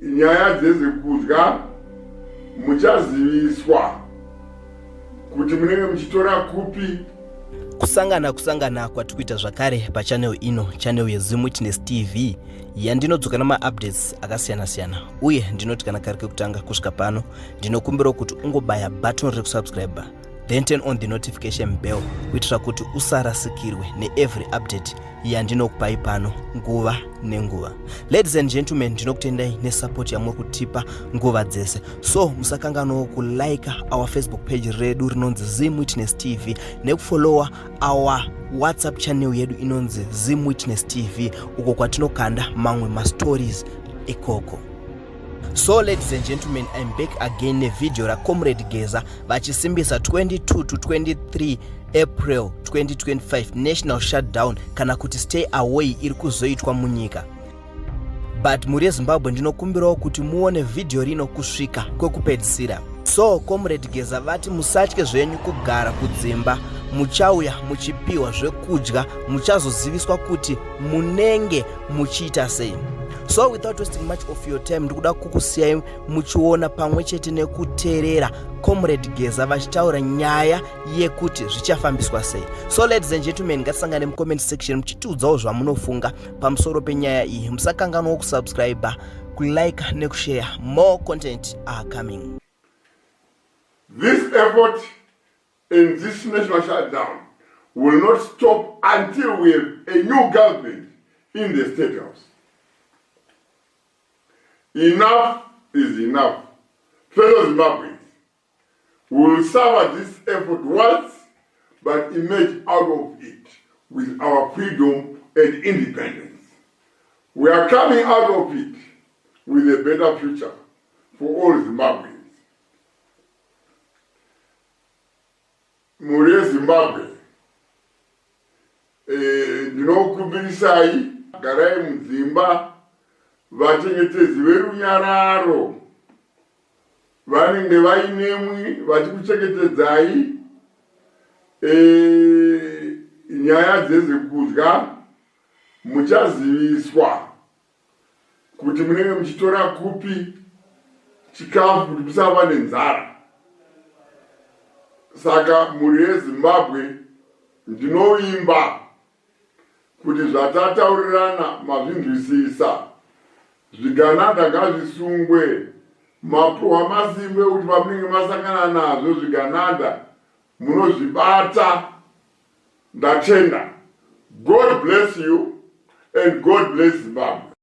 nyaya dzezvekudya muchaziviswa kuti munenge muchitora kupi. kusangana kwatikuita zvakare pachannel ino, channel yeZim Witness TV yandinodzoka nama-updates akasiyana-siyana, uye ndinoti kana kari kekutanga kusvika pano ndinokumbira kuti ungobaya button rekusubscribe then turn on the notification bell kuitira kuti usarasikirwe neevery update yandinokupai pano nguva nenguva. Ladies and gentlemen, ndinokutendai nesupport yamuri kutipa nguva dzese, so musakanganawo kulike our Facebook page redu rinonzi Zim Witness TV nekufollowa our WhatsApp channel yedu inonzi Zim Witness TV, uko kwatinokanda mamwe ma-stories ikoko. So ladies and gentlemen, I'm back again nevideo raComrade Geza vachisimbisa 22 to 23 April 2025 national shutdown kana kuti stay away iri kuzoitwa munyika. But muri yeZimbabwe ndinokumbirawo kuti muone video rino kusvika kwekupedzisira. So Comrade Geza vati musatye zvenyu kugara kudzimba, muchauya muchipiwa zvekudya, muchazoziviswa kuti munenge muchiita sei. So without wasting much of your time, ndikuda kukusiyai muchiona pamwe chete nekuteerera Comrade Geza vachitaura nyaya yekuti zvichafambiswa sei. So ladies and gentlemen, ngatisangane mucomment section muchitiudzawo zvamunofunga pamusoro penyaya iyi. Musakanganawo kusubscribe, kulike nekushare. More content are coming. This effort in this national shutdown will not stop until we have a new government in the State House. Enough is enough. Fellow Zimbabweans, we will serve this effort once, but emerge out of it with our freedom and independence. We are coming out of it with a better future for all Zimbabweans. Muri yeZimbabwe, ndinokumbirisai garai mudzimba, vachengetedzi verunyararo vanenge vainemwi vachikuchengetedzai. Nyaya dzezvekudya muchaziviswa kuti munenge muchitora kupi chikafu kuti musava nenzara. Saka muri yeZimbabwe ndinoimba kuti zvatataurirana mazvinzwisisa. Zvigananda ngazvisungwe, mapuhwa masimbe kuti pamunenge masangana nazvo zvigananda munozvibata. Ndatenda. God bless you and God bless Zimbabwe.